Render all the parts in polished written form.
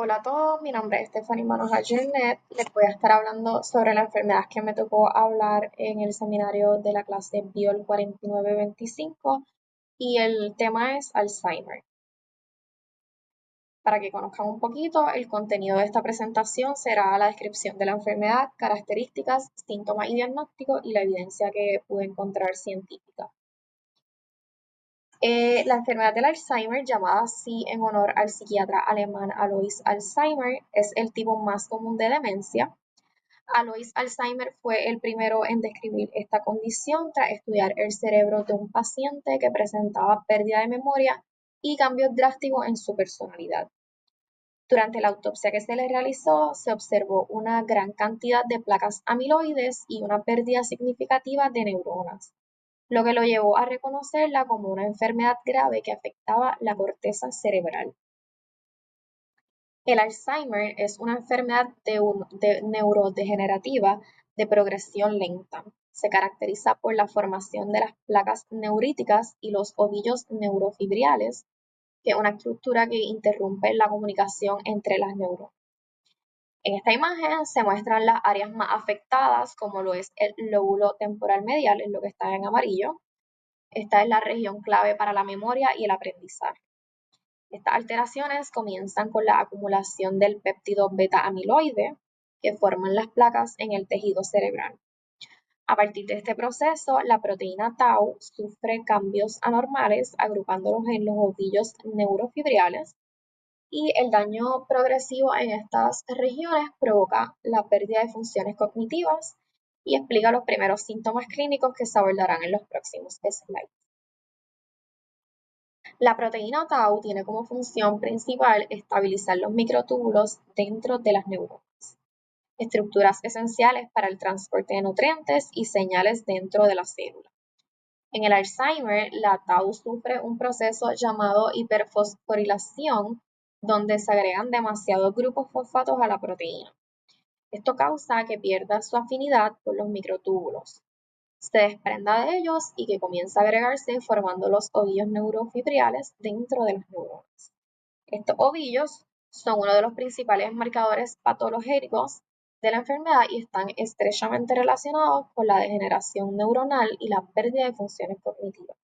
Hola a todos, mi nombre es Stephanie Manoja Jirnet. Les voy a estar hablando sobre la enfermedad que me tocó hablar en el seminario de la clase Biol 4925 y el tema es Alzheimer. Para que conozcan un poquito, el contenido de esta presentación será la descripción de la enfermedad, características, síntomas y diagnóstico y la evidencia que pude encontrar científica. La enfermedad del Alzheimer, llamada así en honor al psiquiatra alemán Alois Alzheimer, es el tipo más común de demencia. Alois Alzheimer fue el primero en describir esta condición tras estudiar el cerebro de un paciente que presentaba pérdida de memoria y cambios drásticos en su personalidad. Durante la autopsia que se le realizó, se observó una gran cantidad de placas amiloides y una pérdida significativa de neuronas, lo que lo llevó a reconocerla como una enfermedad grave que afectaba la corteza cerebral. El Alzheimer es una enfermedad neurodegenerativa de progresión lenta. Se caracteriza por la formación de las placas neuríticas y los ovillos neurofibriales, que es una estructura que interrumpe la comunicación entre las neuronas. En esta imagen se muestran las áreas más afectadas, como lo es el lóbulo temporal medial, es lo que está en amarillo. Esta es la región clave para la memoria y el aprendizaje. Estas alteraciones comienzan con la acumulación del péptido beta-amiloide que forman las placas en el tejido cerebral. A partir de este proceso, la proteína tau sufre cambios anormales agrupándolos en los ovillos neurofibriales y el daño progresivo en estas regiones provoca la pérdida de funciones cognitivas y explica los primeros síntomas clínicos que se abordarán en los próximos slides. La proteína tau tiene como función principal estabilizar los microtúbulos dentro de las neuronas, estructuras esenciales para el transporte de nutrientes y señales dentro de la célula. En el Alzheimer, la tau sufre un proceso llamado hiperfosforilación, donde se agregan demasiados grupos fosfatos a la proteína. Esto causa que pierda su afinidad con los microtúbulos, se desprenda de ellos y que comienza a agregarse formando los ovillos neurofibriales dentro de las neuronas. Estos ovillos son uno de los principales marcadores patológicos de la enfermedad y están estrechamente relacionados con la degeneración neuronal y la pérdida de funciones cognitivas.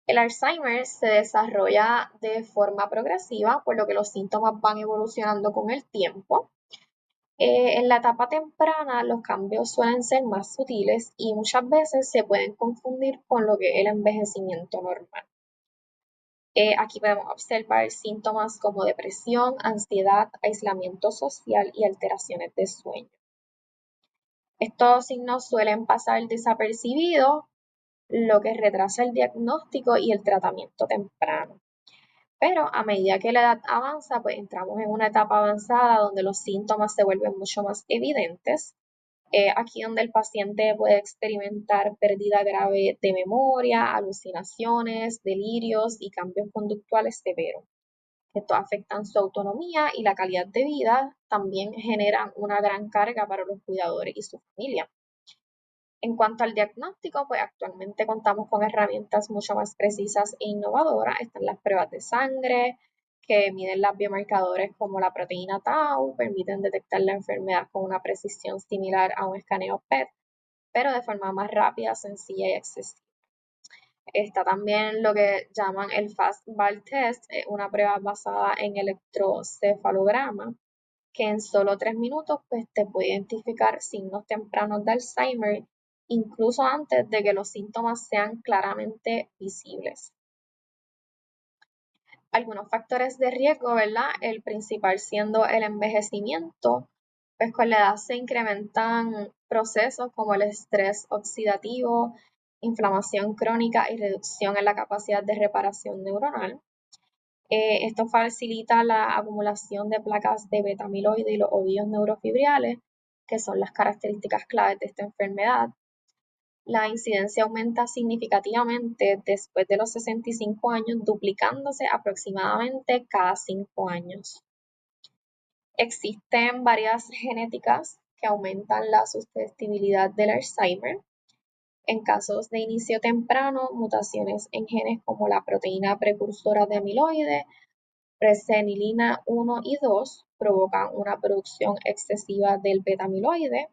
El Alzheimer se desarrolla de forma progresiva, por lo que los síntomas van evolucionando con el tiempo. En la etapa temprana los cambios suelen ser más sutiles y muchas veces se pueden confundir con lo que es el envejecimiento normal. Aquí podemos observar síntomas como depresión, ansiedad, aislamiento social y alteraciones de sueño. Estos signos suelen pasar desapercibidos, lo que retrasa el diagnóstico y el tratamiento temprano. Pero a medida que la edad avanza, pues entramos en una etapa avanzada donde los síntomas se vuelven mucho más evidentes. Aquí donde el paciente puede experimentar pérdida grave de memoria, alucinaciones, delirios y cambios conductuales severos. Estos afectan su autonomía y la calidad de vida, también generan una gran carga para los cuidadores y su familia. En cuanto al diagnóstico, pues actualmente contamos con herramientas mucho más precisas e innovadoras. Están las pruebas de sangre, que miden los biomarcadores como la proteína tau, permiten detectar la enfermedad con una precisión similar a un escaneo PET, pero de forma más rápida, sencilla y accesible. Está también lo que llaman el FastBal Test, una prueba basada en electrocefalograma, que en solo 3 minutos pues, te puede identificar signos tempranos de Alzheimer, incluso antes de que los síntomas sean claramente visibles. Algunos factores de riesgo, ¿verdad? El principal siendo el envejecimiento, pues con la edad se incrementan procesos como el estrés oxidativo, inflamación crónica y reducción en la capacidad de reparación neuronal. Esto facilita la acumulación de placas de beta-amiloide y los ovillos neurofibriales, que son las características claves de esta enfermedad. La incidencia aumenta significativamente después de los 65 años, duplicándose aproximadamente cada 5 años. Existen varias genéticas que aumentan la susceptibilidad del Alzheimer. En casos de inicio temprano, mutaciones en genes como la proteína precursora de amiloide presenilina 1 y 2 provocan una producción excesiva del beta-amiloide.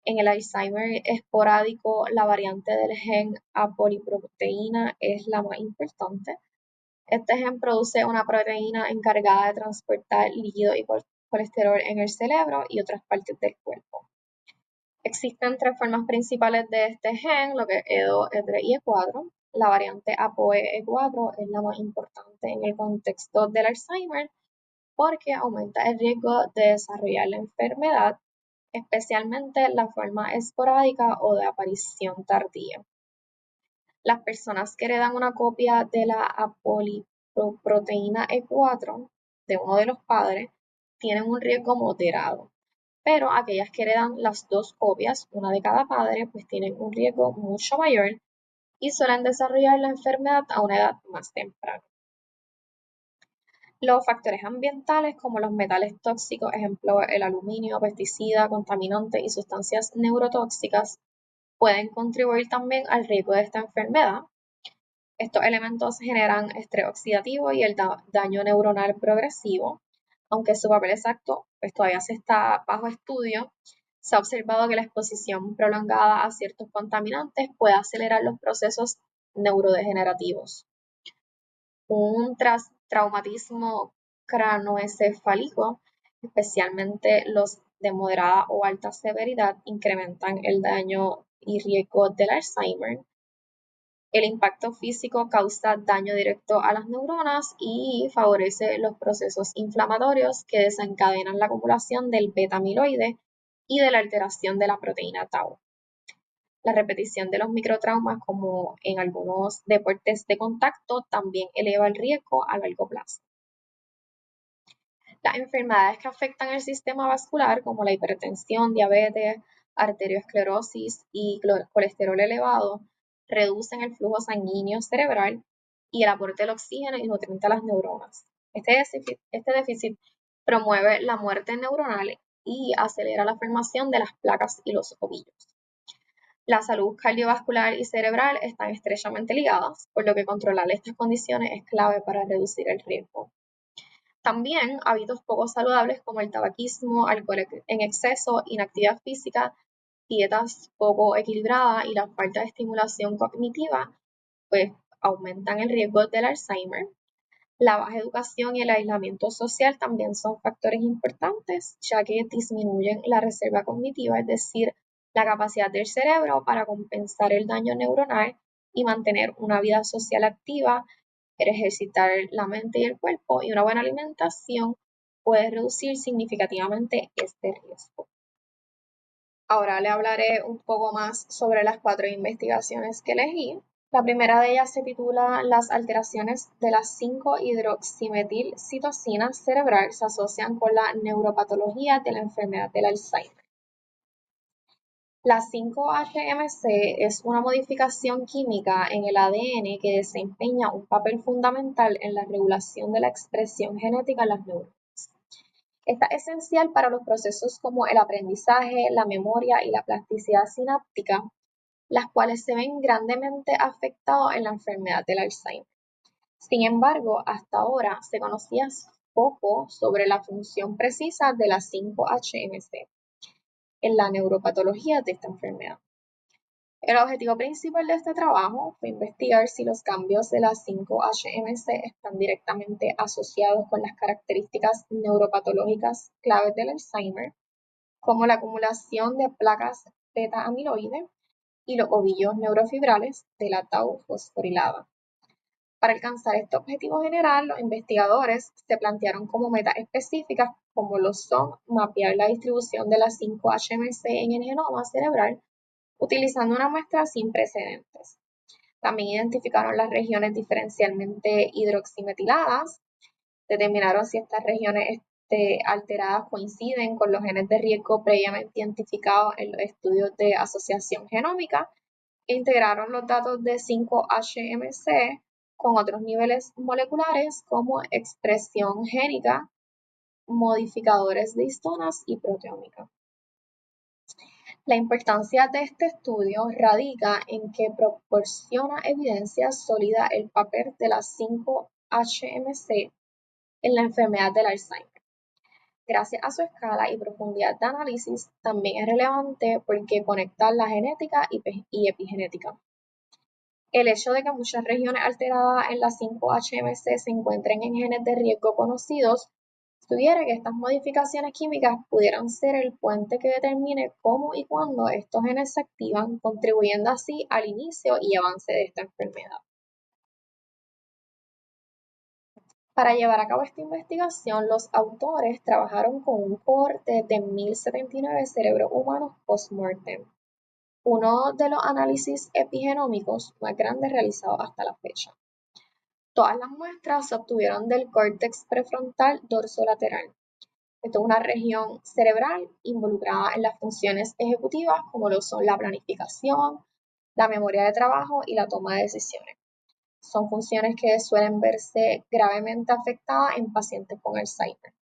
En el Alzheimer esporádico, la variante del gen apoliproteína es la más importante. Este gen produce una proteína encargada de transportar líquido y colesterol en el cerebro y otras partes del cuerpo. Existen tres formas principales de este gen, lo que es E2, E3 y E4. La variante ApoE4 es la más importante en el contexto del Alzheimer porque aumenta el riesgo de desarrollar la enfermedad, especialmente la forma esporádica o de aparición tardía. Las personas que heredan una copia de la apoliproteína E4 de uno de los padres tienen un riesgo moderado, pero aquellas que heredan las dos copias, una de cada padre, pues tienen un riesgo mucho mayor y suelen desarrollar la enfermedad a una edad más temprana. Los factores ambientales como los metales tóxicos, ejemplo el aluminio, pesticidas, contaminantes y sustancias neurotóxicas, pueden contribuir también al riesgo de esta enfermedad. Estos elementos generan estrés oxidativo y el daño neuronal progresivo. Aunque su papel exacto pues, todavía se está bajo estudio, se ha observado que la exposición prolongada a ciertos contaminantes puede acelerar los procesos neurodegenerativos. Un traumatismo cranoencefálico, especialmente los de moderada o alta severidad, incrementan el daño y riesgo del Alzheimer. El impacto físico causa daño directo a las neuronas y favorece los procesos inflamatorios que desencadenan la acumulación del beta-amiloide y de la alteración de la proteína tau. La repetición de los microtraumas, como en algunos deportes de contacto, también eleva el riesgo a largo plazo. Las enfermedades que afectan el sistema vascular, como la hipertensión, diabetes, arteriosclerosis y colesterol elevado, reducen el flujo sanguíneo cerebral y el aporte del oxígeno y nutrientes a las neuronas. Este déficit promueve la muerte neuronal y acelera la formación de las placas y los ovillos. La salud cardiovascular y cerebral están estrechamente ligadas, por lo que controlar estas condiciones es clave para reducir el riesgo. También hábitos poco saludables como el tabaquismo, alcohol en exceso, inactividad física, dietas poco equilibradas y la falta de estimulación cognitiva, pues aumentan el riesgo del Alzheimer. La baja educación y el aislamiento social también son factores importantes, ya que disminuyen la reserva cognitiva, es decir, la capacidad del cerebro para compensar el daño neuronal y mantener una vida social activa. Ejercitar la mente y el cuerpo y una buena alimentación puede reducir significativamente este riesgo. Ahora le hablaré un poco más sobre las 4 investigaciones que elegí. La primera de ellas se titula Las alteraciones de las 5-hidroximetilcitosina cerebral se asocian con la neuropatología de la enfermedad del Alzheimer. La 5-HMC es una modificación química en el ADN que desempeña un papel fundamental en la regulación de la expresión genética en las neuronas. Esta es esencial para los procesos como el aprendizaje, la memoria y la plasticidad sináptica, las cuales se ven grandemente afectadas en la enfermedad del Alzheimer. Sin embargo, hasta ahora se conocía poco sobre la función precisa de la 5-HMC en la neuropatología de esta enfermedad. El objetivo principal de este trabajo fue investigar si los cambios de la 5-HMC están directamente asociados con las características neuropatológicas claves del Alzheimer, como la acumulación de placas beta-amiloide y los ovillos neurofibrales de la tau fosforilada. Para alcanzar este objetivo general, los investigadores se plantearon como metas específicas, como lo son mapear la distribución de la 5-HMC en el genoma cerebral, utilizando una muestra sin precedentes. También identificaron las regiones diferencialmente hidroximetiladas, determinaron si estas regiones alteradas coinciden con los genes de riesgo previamente identificados en los estudios de asociación genómica e integraron los datos de 5-HMC con otros niveles moleculares como expresión génica, modificadores de histonas y proteómica. La importancia de este estudio radica en que proporciona evidencia sólida el papel de la 5-HMC en la enfermedad del Alzheimer. Gracias a su escala y profundidad de análisis, también es relevante porque conecta la genética y epigenética. El hecho de que muchas regiones alteradas en la 5-HMC se encuentren en genes de riesgo conocidos sugiere que estas modificaciones químicas pudieran ser el puente que determine cómo y cuándo estos genes se activan, contribuyendo así al inicio y avance de esta enfermedad. Para llevar a cabo esta investigación, los autores trabajaron con un cohorte de 1079 cerebros humanos post-mortem, uno de los análisis epigenómicos más grandes realizados hasta la fecha. Todas las muestras se obtuvieron del córtex prefrontal dorsolateral. Esto es una región cerebral involucrada en las funciones ejecutivas como lo son la planificación, la memoria de trabajo y la toma de decisiones. Son funciones que suelen verse gravemente afectadas en pacientes con Alzheimer.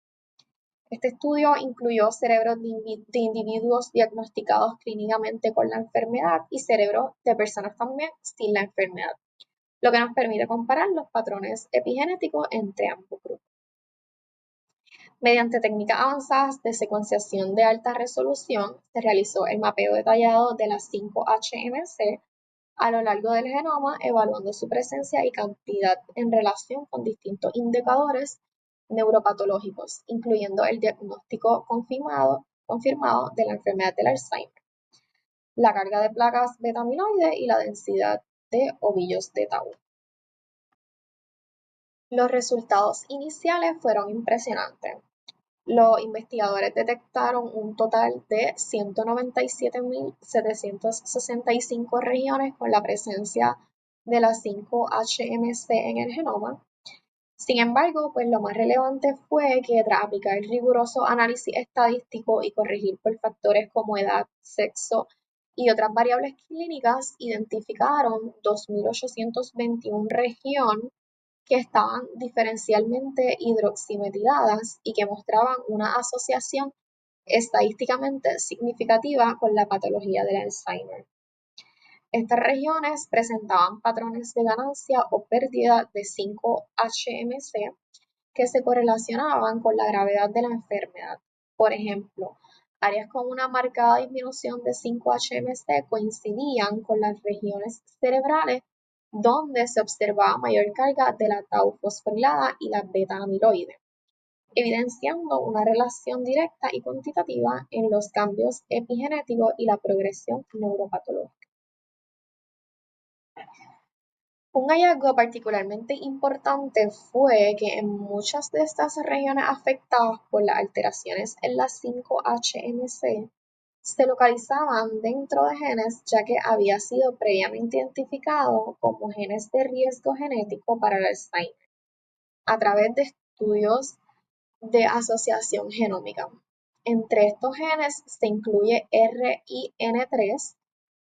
Este estudio incluyó cerebros de individuos diagnosticados clínicamente con la enfermedad y cerebros de personas también sin la enfermedad, lo que nos permite comparar los patrones epigenéticos entre ambos grupos. Mediante técnicas avanzadas de secuenciación de alta resolución, se realizó el mapeo detallado de las 5-HMC a lo largo del genoma, evaluando su presencia y cantidad en relación con distintos indicadores neuropatológicos, incluyendo el diagnóstico confirmado de la enfermedad del Alzheimer, la carga de placas beta-amiloide y la densidad de ovillos de tau. Los resultados iniciales fueron impresionantes. Los investigadores detectaron un total de 197.765 regiones con la presencia de las 5-HMC en el genoma. Sin embargo, pues lo más relevante fue que tras aplicar el riguroso análisis estadístico y corregir por factores como edad, sexo y otras variables clínicas, identificaron 2.821 regiones que estaban diferencialmente hidroximetiladas y que mostraban una asociación estadísticamente significativa con la patología del Alzheimer. Estas regiones presentaban patrones de ganancia o pérdida de 5-HMC que se correlacionaban con la gravedad de la enfermedad. Por ejemplo, áreas con una marcada disminución de 5-HMC coincidían con las regiones cerebrales donde se observaba mayor carga de la tau fosforilada y la beta-amiloide, evidenciando una relación directa y cuantitativa en los cambios epigenéticos y la progresión neuropatológica. Un hallazgo particularmente importante fue que en muchas de estas regiones afectadas por las alteraciones en las 5-HMC se localizaban dentro de genes ya que había sido previamente identificado como genes de riesgo genético para el Alzheimer a través de estudios de asociación genómica. Entre estos genes se incluye RIN3,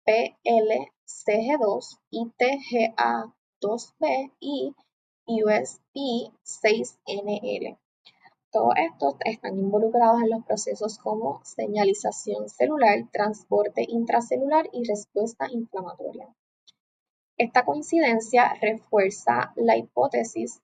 PLCG2, ITGA2B y USP6NL. Todos estos están involucrados en los procesos como señalización celular, transporte intracelular y respuesta inflamatoria. Esta coincidencia refuerza la hipótesis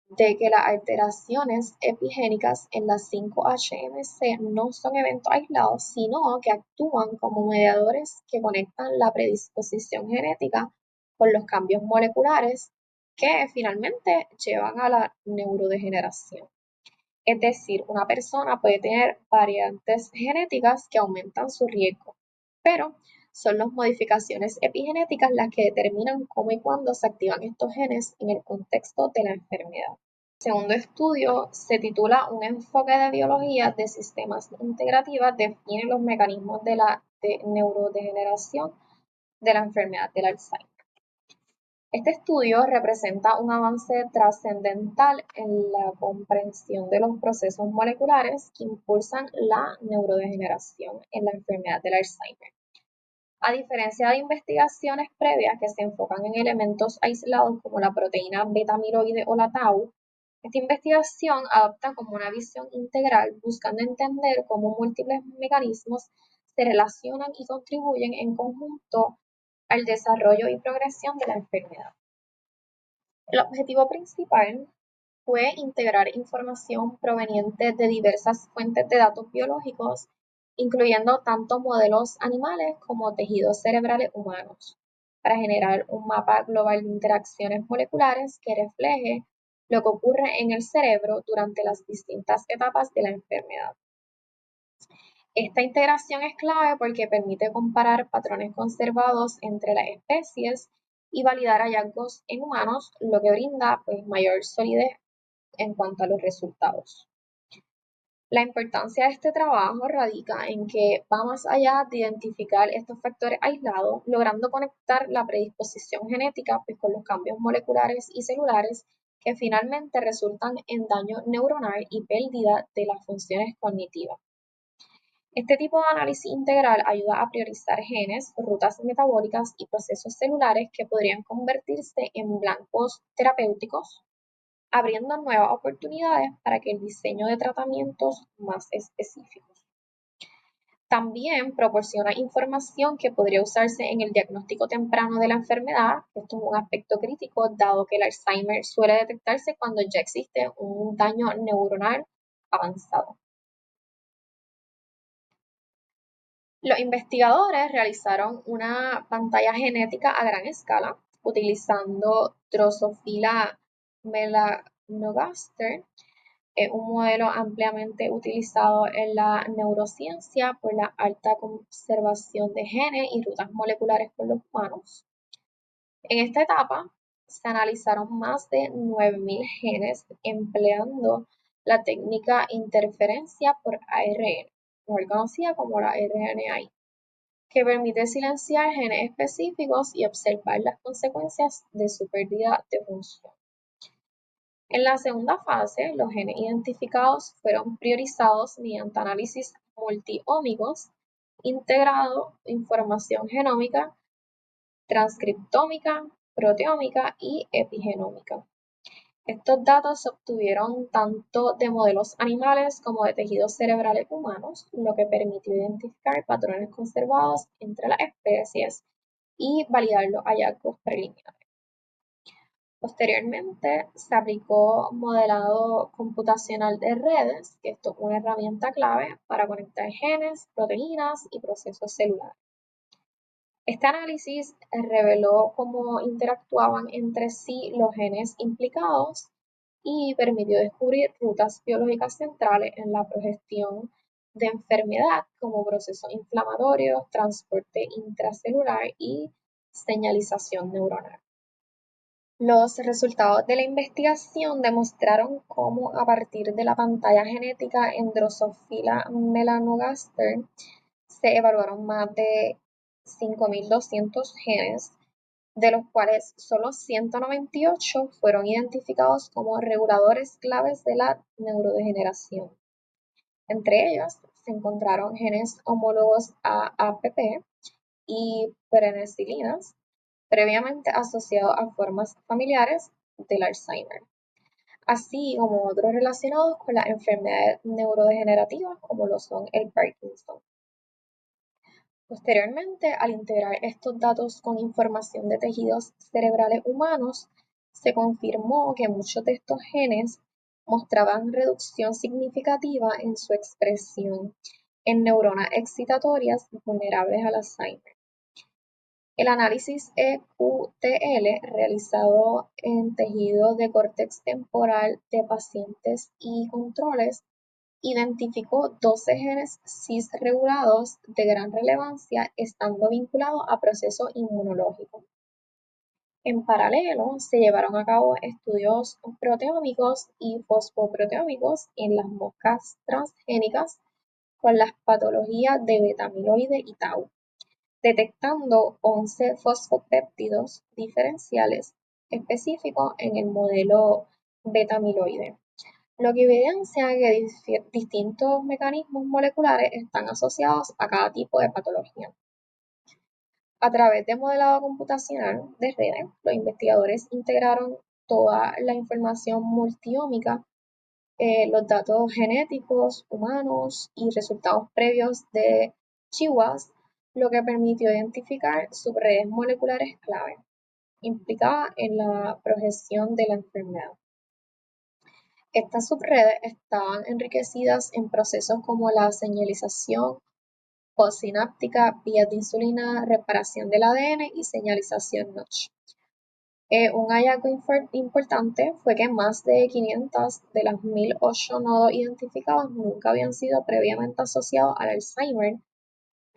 de que las alteraciones epigénicas en las 5-HMC no son eventos aislados, sino que actúan como mediadores que conectan la predisposición genética con los cambios moleculares que finalmente llevan a la neurodegeneración. Es decir, una persona puede tener variantes genéticas que aumentan su riesgo, pero son las modificaciones epigenéticas las que determinan cómo y cuándo se activan estos genes en el contexto de la enfermedad. El segundo estudio se titula Un enfoque de biología de sistemas integrativas define los mecanismos de la neurodegeneración de la enfermedad del Alzheimer. Este estudio representa un avance trascendental en la comprensión de los procesos moleculares que impulsan la neurodegeneración en la enfermedad del Alzheimer. A diferencia de investigaciones previas que se enfocan en elementos aislados como la proteína beta-amiloide o la tau, esta investigación adopta como una visión integral buscando entender cómo múltiples mecanismos se relacionan y contribuyen en conjunto al desarrollo y progresión de la enfermedad. El objetivo principal fue integrar información proveniente de diversas fuentes de datos biológicos, incluyendo tanto modelos animales como tejidos cerebrales humanos, para generar un mapa global de interacciones moleculares que refleje lo que ocurre en el cerebro durante las distintas etapas de la enfermedad. Esta integración es clave porque permite comparar patrones conservados entre las especies y validar hallazgos en humanos, lo que brinda mayor solidez en cuanto a los resultados. La importancia de este trabajo radica en que va más allá de identificar estos factores aislados, logrando conectar la predisposición genética con los cambios moleculares y celulares que finalmente resultan en daño neuronal y pérdida de las funciones cognitivas. Este tipo de análisis integral ayuda a priorizar genes, rutas metabólicas y procesos celulares que podrían convertirse en blancos terapéuticos, abriendo nuevas oportunidades para que el diseño de tratamientos más específicos. También proporciona información que podría usarse en el diagnóstico temprano de la enfermedad. Esto es un aspecto crítico, dado que el Alzheimer suele detectarse cuando ya existe un daño neuronal avanzado. Los investigadores realizaron una pantalla genética a gran escala utilizando Drosophila melanogaster, un modelo ampliamente utilizado en la neurociencia por la alta conservación de genes y rutas moleculares por los humanos. En esta etapa se analizaron más de 9.000 genes empleando la técnica interferencia por ARN, mejor conocida como la RNAi, que permite silenciar genes específicos y observar las consecuencias de su pérdida de función. En la segunda fase, los genes identificados fueron priorizados mediante análisis multiohómicos, integrando información genómica, transcriptómica, proteómica y epigenómica. Estos datos se obtuvieron tanto de modelos animales como de tejidos cerebrales humanos, lo que permitió identificar patrones conservados entre las especies y validar los hallazgos preliminares. Posteriormente, se aplicó modelado computacional de redes, que esto es una herramienta clave para conectar genes, proteínas y procesos celulares. Este análisis reveló cómo interactuaban entre sí los genes implicados y permitió descubrir rutas biológicas centrales en la progestión de enfermedad como procesos inflamatorios, transporte intracelular y señalización neuronal. Los resultados de la investigación demostraron cómo a partir de la pantalla genética en Drosophila melanogaster se evaluaron más de 5.200 genes, de los cuales solo 198 fueron identificados como reguladores claves de la neurodegeneración. Entre ellos se encontraron genes homólogos a APP y penicilinas, previamente asociados a formas familiares del Alzheimer, así como otros relacionados con las enfermedades neurodegenerativas como lo son el Parkinson. Posteriormente, al integrar estos datos con información de tejidos cerebrales humanos, se confirmó que muchos de estos genes mostraban reducción significativa en su expresión en neuronas excitatorias vulnerables al Alzheimer. El análisis EQTL realizado en tejido de córtex temporal de pacientes y controles identificó 12 genes cisregulados de gran relevancia estando vinculados a procesos inmunológicos. En paralelo, se llevaron a cabo estudios proteómicos y fosfoproteómicos en las moscas transgénicas con las patologías de beta-amiloide y tau, detectando 11 fosfopéptidos diferenciales específicos en el modelo beta-amiloide, lo que evidencia que distintos mecanismos moleculares están asociados a cada tipo de patología. A través de modelado computacional de redes, los investigadores integraron toda la información multiómica, los datos genéticos humanos y resultados previos de GWAS, lo que permitió identificar subredes moleculares clave implicadas en la progresión de la enfermedad. Estas subredes estaban enriquecidas en procesos como la señalización postsináptica, vías de insulina, reparación del ADN y señalización Notch. Un hallazgo importante fue que más de 500 de las 1008 nodos identificados nunca habían sido previamente asociados al Alzheimer,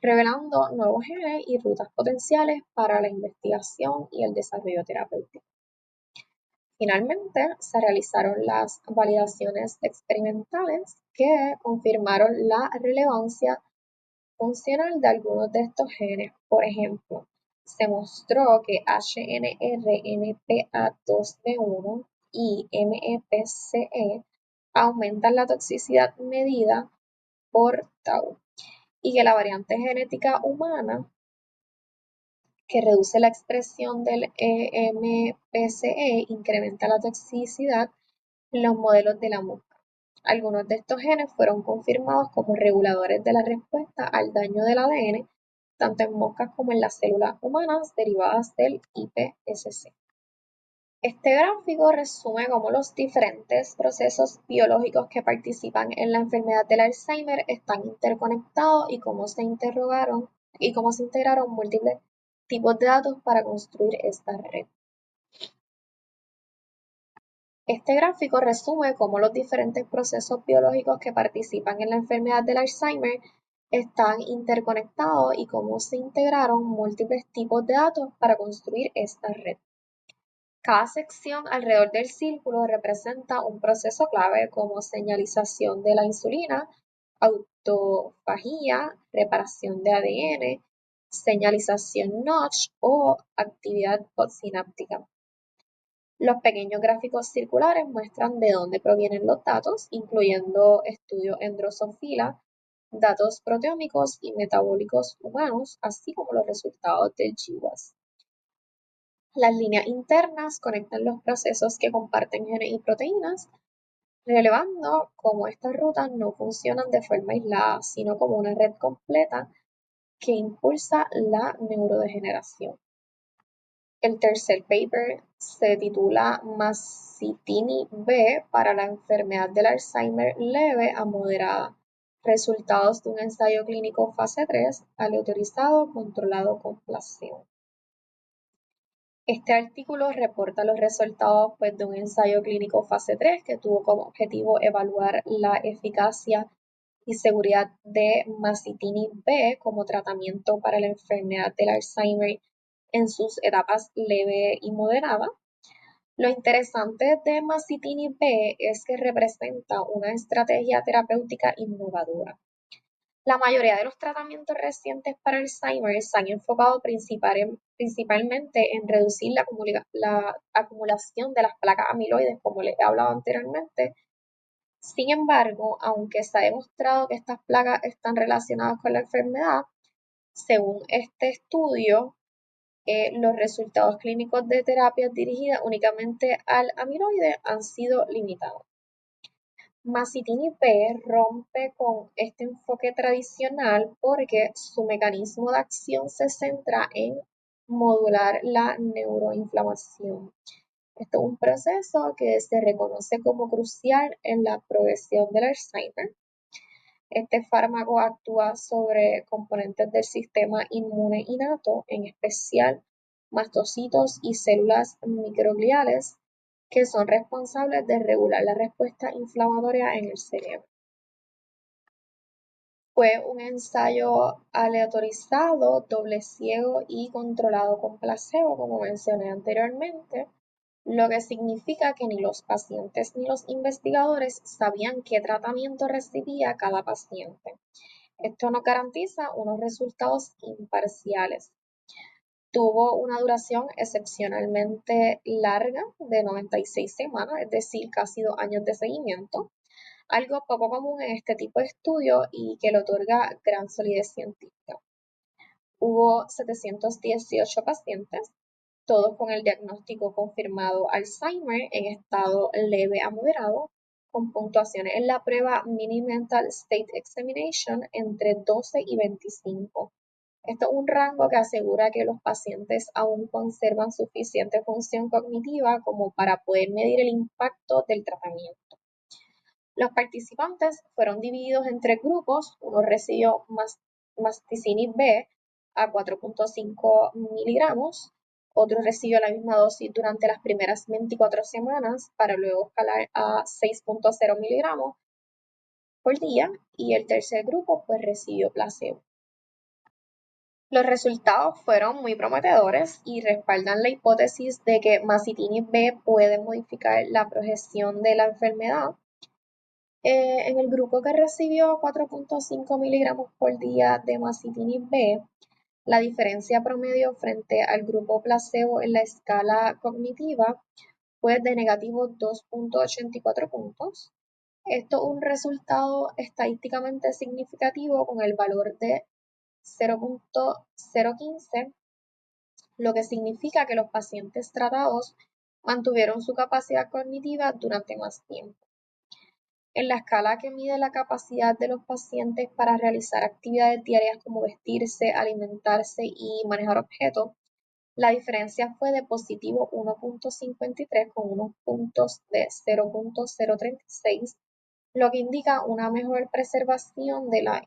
revelando nuevos genes y rutas potenciales para la investigación y el desarrollo terapéutico. Finalmente, se realizaron las validaciones experimentales que confirmaron la relevancia funcional de algunos de estos genes. Por ejemplo, se mostró que HNR-NPA2B1 y MEPCE aumentan la toxicidad medida por tau y que la variante genética humana que reduce la expresión del MEPCE incrementa la toxicidad en los modelos de la mosca. Algunos de estos genes fueron confirmados como reguladores de la respuesta al daño del ADN, tanto en moscas como en las células humanas derivadas del iPSC. Este gráfico resume cómo los diferentes procesos biológicos que participan en la enfermedad del Alzheimer están interconectados y cómo se integraron múltiples tipos de datos para construir esta red. Este gráfico resume cómo los diferentes procesos biológicos que participan en la enfermedad del Alzheimer están interconectados y cómo se integraron múltiples tipos de datos para construir esta red. Cada sección alrededor del círculo representa un proceso clave como señalización de la insulina, autofagía, reparación de ADN, señalización Notch o actividad postsináptica. Los pequeños gráficos circulares muestran de dónde provienen los datos, incluyendo estudios en drosófila, datos proteómicos y metabólicos humanos, así como los resultados del GWAS. Las líneas internas conectan los procesos que comparten genes y proteínas, revelando cómo estas rutas no funcionan de forma aislada, sino como una red completa que impulsa la neurodegeneración. El tercer paper se titula Masitinib B para la enfermedad del Alzheimer leve a moderada. Resultados de un ensayo clínico fase 3 aleatorizado controlado con placebo. Este artículo reporta los resultados de un ensayo clínico fase 3 que tuvo como objetivo evaluar la eficacia y seguridad de Masitinib B como tratamiento para la enfermedad del Alzheimer en sus etapas leve y moderada. Lo interesante de Masitinib B es que representa una estrategia terapéutica innovadora. La mayoría de los tratamientos recientes para Alzheimer se han enfocado principalmente en reducir la acumulación de las placas amiloides, como les he hablado anteriormente. Sin embargo, aunque se ha demostrado que estas placas están relacionadas con la enfermedad, según este estudio, los resultados clínicos de terapias dirigidas únicamente al amiloide han sido limitados. Masitinib B rompe con este enfoque tradicional porque su mecanismo de acción se centra en modular la neuroinflamación. Esto es un proceso que se reconoce como crucial en la progresión del Alzheimer. Este fármaco actúa sobre componentes del sistema inmune innato, en especial mastocitos y células microgliales, que son responsables de regular la respuesta inflamatoria en el cerebro. Fue un ensayo aleatorizado, doble ciego y controlado con placebo, como mencioné anteriormente, lo que significa que ni los pacientes ni los investigadores sabían qué tratamiento recibía cada paciente. Esto nos garantiza unos resultados imparciales. Tuvo una duración excepcionalmente larga de 96 semanas, es decir, casi 2 años de seguimiento, algo poco común en este tipo de estudio y que le otorga gran solidez científica. Hubo 718 pacientes, todos con el diagnóstico confirmado Alzheimer en estado leve a moderado, con puntuaciones en la prueba Mini Mental State Examination entre 12 y 25. Esto es un rango que asegura que los pacientes aún conservan suficiente función cognitiva como para poder medir el impacto del tratamiento. Los participantes fueron divididos en tres grupos. Uno recibió Masticini B a 4.5 miligramos, otro recibió la misma dosis durante las primeras 24 semanas para luego escalar a 6.0 miligramos por día, y el tercer grupo pues recibió placebo. Los resultados fueron muy prometedores y respaldan la hipótesis de que Masitinib B puede modificar la progresión de la enfermedad. En el grupo que recibió 4.5 miligramos por día de Masitinib B, la diferencia promedio frente al grupo placebo en la escala cognitiva fue de negativo 2.84 puntos. Esto es un resultado estadísticamente significativo con el valor de 0.015, lo que significa que los pacientes tratados mantuvieron su capacidad cognitiva durante más tiempo. En la escala que mide la capacidad de los pacientes para realizar actividades diarias como vestirse, alimentarse y manejar objetos, la diferencia fue de positivo 1.53 con unos puntos de 0.036, lo que indica una mejor preservación de la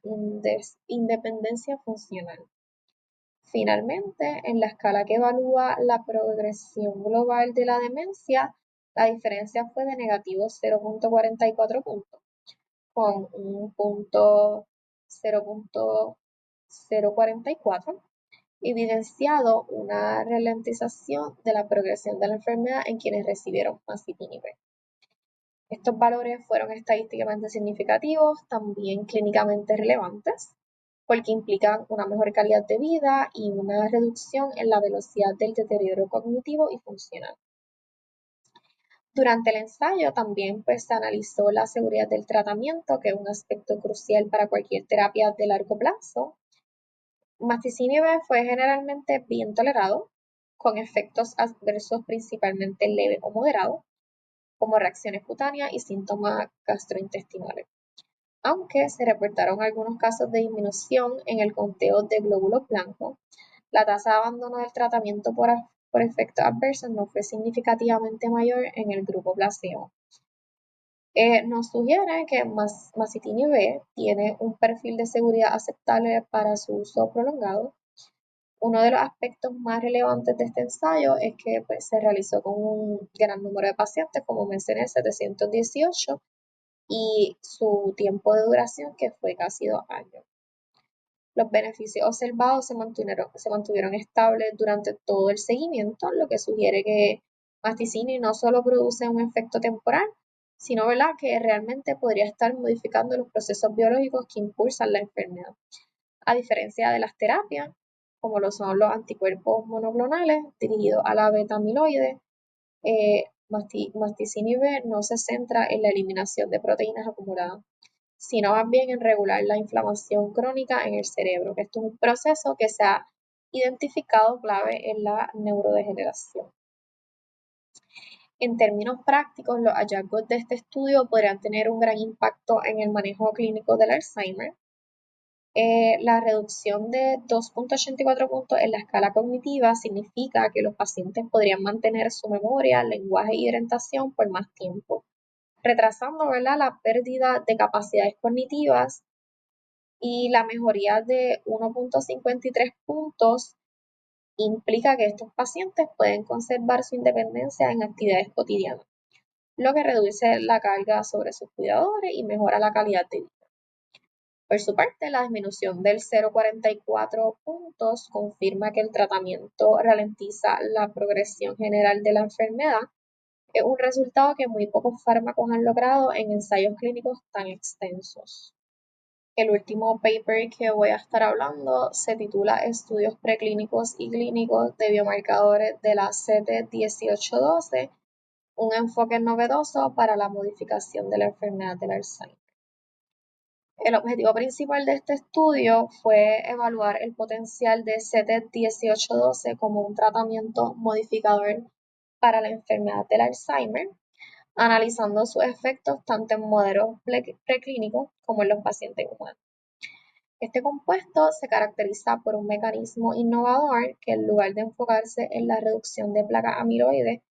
independencia funcional. Finalmente, en la escala que evalúa la progresión global de la demencia, la diferencia fue de negativo 0.44 puntos, con un punto 0.044, evidenciado una ralentización de la progresión de la enfermedad en quienes recibieron Masitinib. Estos valores fueron estadísticamente significativos, también clínicamente relevantes, porque implican una mejor calidad de vida y una reducción en la velocidad del deterioro cognitivo y funcional. Durante el ensayo también se analizó la seguridad del tratamiento, que es un aspecto crucial para cualquier terapia de largo plazo. Masitinib fue generalmente bien tolerado, con efectos adversos principalmente leves o moderados, como reacciones cutáneas y síntomas gastrointestinales, aunque se reportaron algunos casos de disminución en el conteo de glóbulos blancos. La tasa de abandono del tratamiento por efectos adversos no fue significativamente mayor en el grupo placebo. Nos sugiere que Masitinib B tiene un perfil de seguridad aceptable para su uso prolongado. Uno de los aspectos más relevantes de este ensayo es que se realizó con un gran número de pacientes, como mencioné, 718, y su tiempo de duración, que fue casi 2 años. Los beneficios observados se mantuvieron estables durante todo el seguimiento, lo que sugiere que Masticini no solo produce un efecto temporal, sino que realmente podría estar modificando los procesos biológicos que impulsan la enfermedad. A diferencia de las terapias, como lo son los anticuerpos monoclonales dirigidos a la beta-amiloide, Masticini B no se centra en la eliminación de proteínas acumuladas, sino más bien en regular la inflamación crónica en el cerebro, que esto es un proceso que se ha identificado clave en la neurodegeneración. En términos prácticos, los hallazgos de este estudio podrían tener un gran impacto en el manejo clínico del Alzheimer. La reducción de 2.84 puntos en la escala cognitiva significa que los pacientes podrían mantener su memoria, lenguaje y orientación por más tiempo, retrasando la pérdida de capacidades cognitivas, y la mejoría de 1.53 puntos implica que estos pacientes pueden conservar su independencia en actividades cotidianas, lo que reduce la carga sobre sus cuidadores y mejora la calidad de vida. Por su parte, la disminución del 0.44 puntos confirma que el tratamiento ralentiza la progresión general de la enfermedad. Es un resultado que muy pocos fármacos han logrado en ensayos clínicos tan extensos. El último paper que voy a estar hablando se titula Estudios preclínicos y clínicos de biomarcadores de la CT1812, un enfoque novedoso para la modificación de la enfermedad del Alzheimer. El objetivo principal de este estudio fue evaluar el potencial de CT1812 como un tratamiento modificador para la enfermedad del Alzheimer, analizando sus efectos tanto en modelos preclínicos como en los pacientes humanos. Este compuesto se caracteriza por un mecanismo innovador que, en lugar de enfocarse en la reducción de placas amiloides,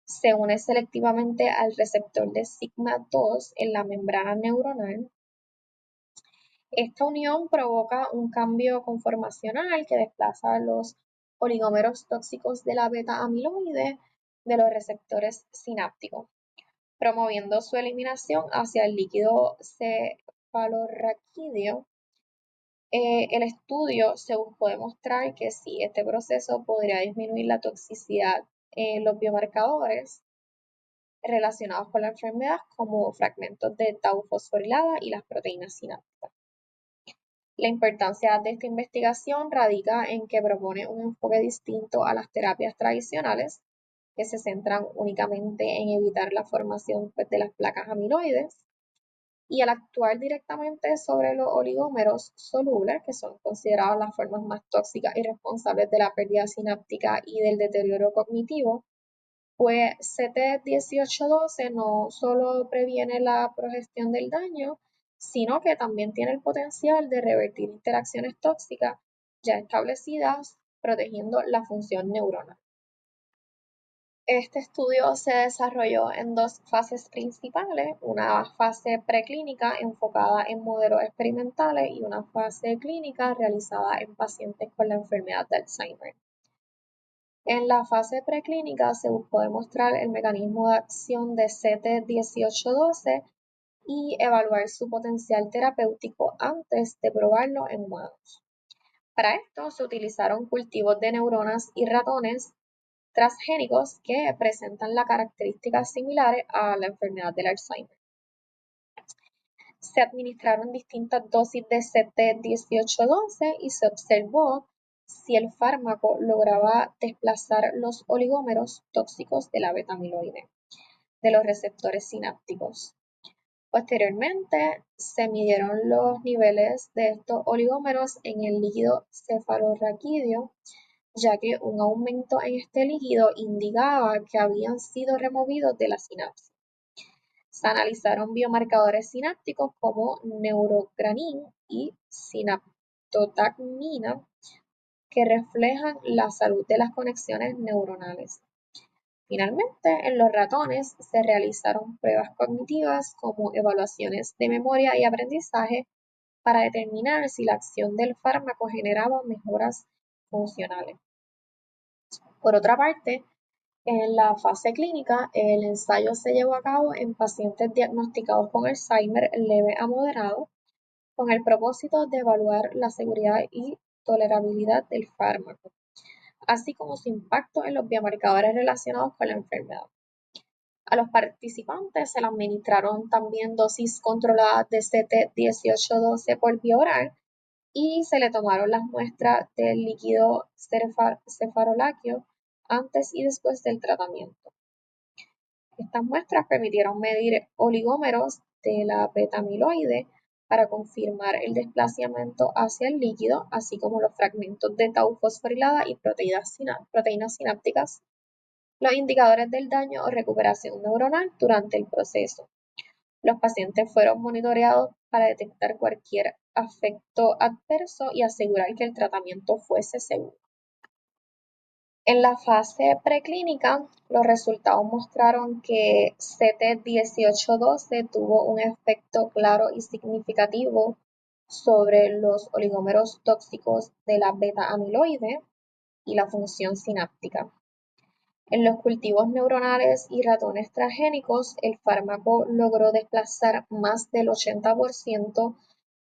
se une selectivamente al receptor de sigma-2 en la membrana neuronal. Esta unión provoca un cambio conformacional que desplaza los oligómeros tóxicos de la beta-amiloide de los receptores sinápticos, promoviendo su eliminación hacia el líquido cefalorraquídeo. El estudio se buscó demostrar que sí, este proceso podría disminuir la toxicidad en los biomarcadores relacionados con la enfermedad, como fragmentos de tau fosforilada y las proteínas sinápticas. La importancia de esta investigación radica en que propone un enfoque distinto a las terapias tradicionales, que se centran únicamente en evitar la formación de las placas amiloides, y al actuar directamente sobre los oligómeros solubles, que son considerados las formas más tóxicas y responsables de la pérdida sináptica y del deterioro cognitivo, pues CT1812 no solo previene la progresión del daño, sino que también tiene el potencial de revertir interacciones tóxicas ya establecidas, protegiendo la función neuronal. Este estudio se desarrolló en dos fases principales, una fase preclínica enfocada en modelos experimentales y una fase clínica realizada en pacientes con la enfermedad de Alzheimer. En la fase preclínica se buscó demostrar el mecanismo de acción de CT1812 y evaluar su potencial terapéutico antes de probarlo en humanos. Para esto se utilizaron cultivos de neuronas y ratones transgénicos que presentan las características similares a la enfermedad del Alzheimer. Se administraron distintas dosis de CT1812 y se observó si el fármaco lograba desplazar los oligómeros tóxicos de la beta-amiloide de los receptores sinápticos. Posteriormente, se midieron los niveles de estos oligómeros en el líquido cefalorraquídeo, ya que un aumento en este líquido indicaba que habían sido removidos de la sinapsis. Se analizaron biomarcadores sinápticos como neurogranin y sinaptotacmina, que reflejan la salud de las conexiones neuronales. Finalmente, en los ratones se realizaron pruebas cognitivas como evaluaciones de memoria y aprendizaje para determinar si la acción del fármaco generaba mejoras funcionales. Por otra parte, en la fase clínica, el ensayo se llevó a cabo en pacientes diagnosticados con Alzheimer leve a moderado, con el propósito de evaluar la seguridad y tolerabilidad del fármaco, así como su impacto en los biomarcadores relacionados con la enfermedad. A los participantes se les administraron también dosis controladas de CT1812 por vía oral y se le tomaron las muestras del líquido cefaloláqueo antes y después del tratamiento. Estas muestras permitieron medir oligómeros de la beta-amiloide para confirmar el desplazamiento hacia el líquido, así como los fragmentos de tau fosforilada y proteínas sinápticas, los indicadores del daño o recuperación neuronal durante el proceso. Los pacientes fueron monitoreados para detectar cualquier efecto adverso y asegurar que el tratamiento fuese seguro. En la fase preclínica, los resultados mostraron que CT1812 tuvo un efecto claro y significativo sobre los oligómeros tóxicos de la beta-amiloide y la función sináptica. En los cultivos neuronales y ratones transgénicos, el fármaco logró desplazar más del 80%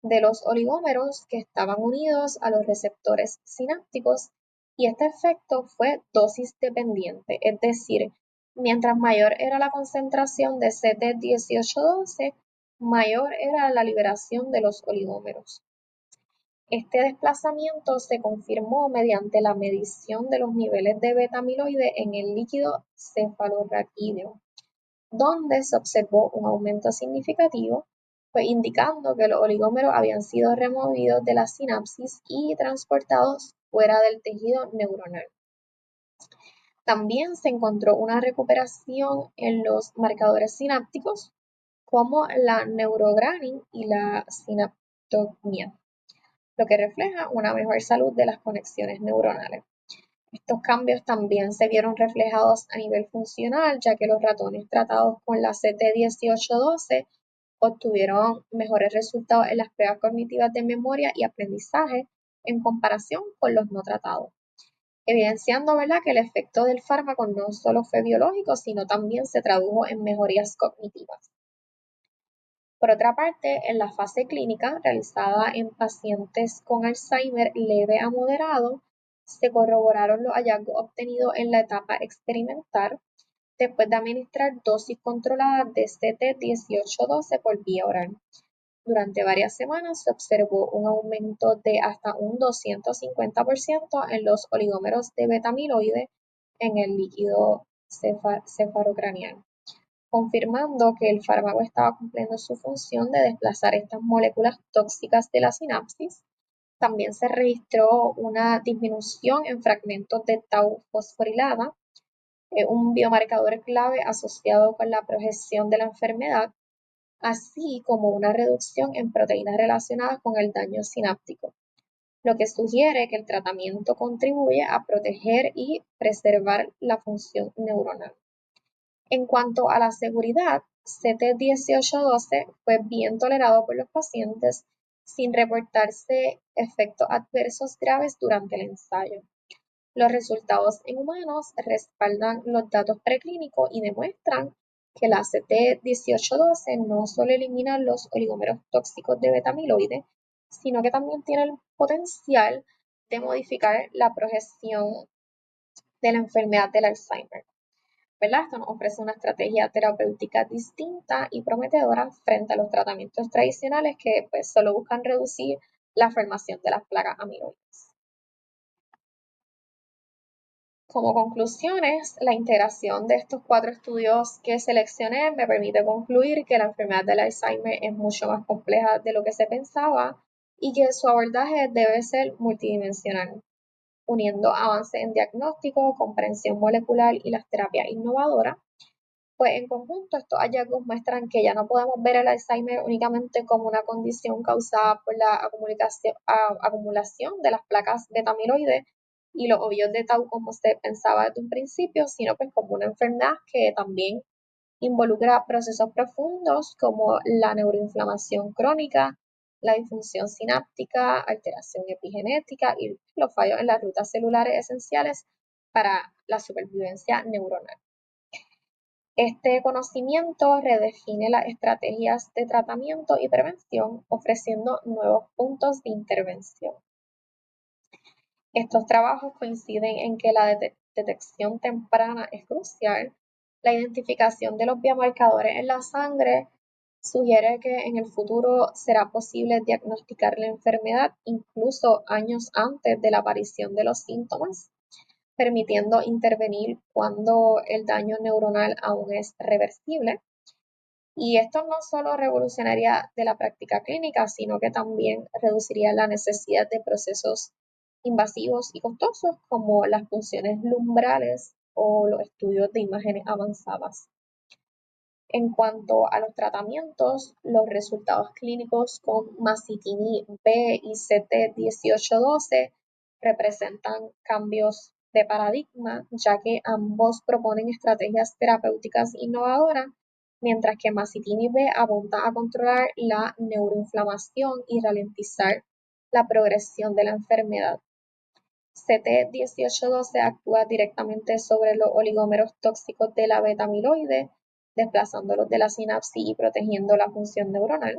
de los oligómeros que estaban unidos a los receptores sinápticos, y este efecto fue dosis dependiente, es decir, mientras mayor era la concentración de CT1812, mayor era la liberación de los oligómeros. Este desplazamiento se confirmó mediante la medición de los niveles de beta-amiloide en el líquido cefalorraquídeo, donde se observó un aumento significativo, pues indicando que los oligómeros habían sido removidos de la sinapsis y transportados fuera del tejido neuronal. También se encontró una recuperación en los marcadores sinápticos, como la neurogranin y la sinaptogmia, lo que refleja una mejor salud de las conexiones neuronales. Estos cambios también se vieron reflejados a nivel funcional, ya que los ratones tratados con la CT1812 obtuvieron mejores resultados en las pruebas cognitivas de memoria y aprendizaje en comparación con los no tratados, evidenciando, ¿verdad?, que el efecto del fármaco no solo fue biológico, sino también se tradujo en mejorías cognitivas. Por otra parte, en la fase clínica realizada en pacientes con Alzheimer leve a moderado, se corroboraron los hallazgos obtenidos en la etapa experimental después de administrar dosis controladas de CT1812 por vía oral. Durante varias semanas se observó un aumento de hasta un 250% en los oligómeros de beta-amiloide en el líquido cefalocraneal, confirmando que el fármaco estaba cumpliendo su función de desplazar estas moléculas tóxicas de la sinapsis. También se registró una disminución en fragmentos de tau fosforilada, un biomarcador clave asociado con la progresión de la enfermedad, así como una reducción en proteínas relacionadas con el daño sináptico, lo que sugiere que el tratamiento contribuye a proteger y preservar la función neuronal. En cuanto a la seguridad, CT1812 fue bien tolerado por los pacientes sin reportarse efectos adversos graves durante el ensayo. Los resultados en humanos respaldan los datos preclínicos y demuestran que la CT1812 no solo elimina los oligómeros tóxicos de beta-amiloide, sino que también tiene el potencial de modificar la progresión de la enfermedad del Alzheimer, ¿verdad? Esto nos ofrece una estrategia terapéutica distinta y prometedora frente a los tratamientos tradicionales que pues, solo buscan reducir la formación de las placas amiloides. Como conclusiones, la integración de estos 4 estudios que seleccioné me permite concluir que la enfermedad del Alzheimer es mucho más compleja de lo que se pensaba y que su abordaje debe ser multidimensional, uniendo avances en diagnóstico, comprensión molecular y las terapias innovadoras. Pues en conjunto estos hallazgos muestran que ya no podemos ver el Alzheimer únicamente como una condición causada por la acumulación de las placas beta-amiloides y los ovillos de tau como se pensaba desde un principio, sino pues como una enfermedad que también involucra procesos profundos como la neuroinflamación crónica, la disfunción sináptica, alteración epigenética y los fallos en las rutas celulares esenciales para la supervivencia neuronal. Este conocimiento redefine las estrategias de tratamiento y prevención, ofreciendo nuevos puntos de intervención. Estos trabajos coinciden en que la detección temprana es crucial. La identificación de los biomarcadores en la sangre sugiere que en el futuro será posible diagnosticar la enfermedad incluso años antes de la aparición de los síntomas, permitiendo intervenir cuando el daño neuronal aún es reversible. Y esto no solo revolucionaría de la práctica clínica, sino que también reduciría la necesidad de procesos invasivos y costosos como las punciones lumbrales o los estudios de imágenes avanzadas. En cuanto a los tratamientos, los resultados clínicos con masitinib B y CT1812 representan cambios de paradigma, ya que ambos proponen estrategias terapéuticas innovadoras, mientras que masitinib B apunta a controlar la neuroinflamación y ralentizar la progresión de la enfermedad. CT1812 actúa directamente sobre los oligómeros tóxicos de la beta-amiloide, desplazándolos de la sinapsis y protegiendo la función neuronal.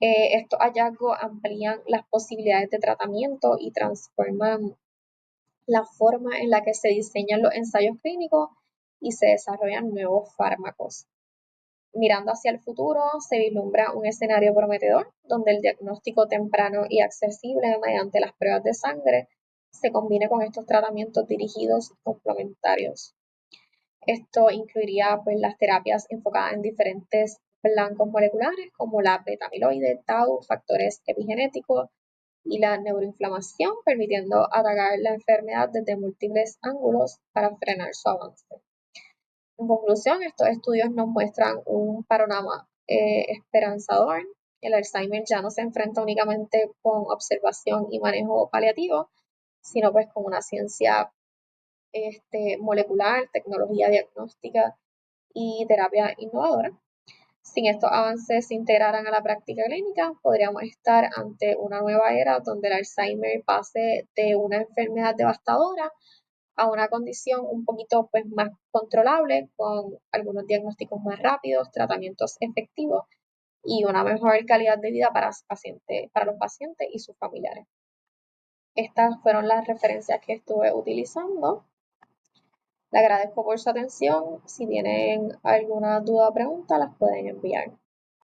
Estos hallazgos amplían las posibilidades de tratamiento y transforman la forma en la que se diseñan los ensayos clínicos y se desarrollan nuevos fármacos. Mirando hacia el futuro, se vislumbra un escenario prometedor donde el diagnóstico temprano y accesible mediante las pruebas de sangre se combine con estos tratamientos dirigidos y complementarios. Esto incluiría pues, las terapias enfocadas en diferentes blancos moleculares como la beta-amiloide, tau, factores epigenéticos y la neuroinflamación, permitiendo atacar la enfermedad desde múltiples ángulos para frenar su avance. En conclusión, estos estudios nos muestran un panorama esperanzador. El Alzheimer ya no se enfrenta únicamente con observación y manejo paliativo, sino pues con una ciencia molecular, tecnología diagnóstica y terapia innovadora. Si estos avances se integraran a la práctica clínica, podríamos estar ante una nueva era donde el Alzheimer pase de una enfermedad devastadora a una condición un poquito pues, más controlable, con algunos diagnósticos más rápidos, tratamientos efectivos y una mejor calidad de vida para los pacientes y sus familiares. Estas fueron las referencias que estuve utilizando. Le agradezco por su atención. Si tienen alguna duda o pregunta, las pueden enviar.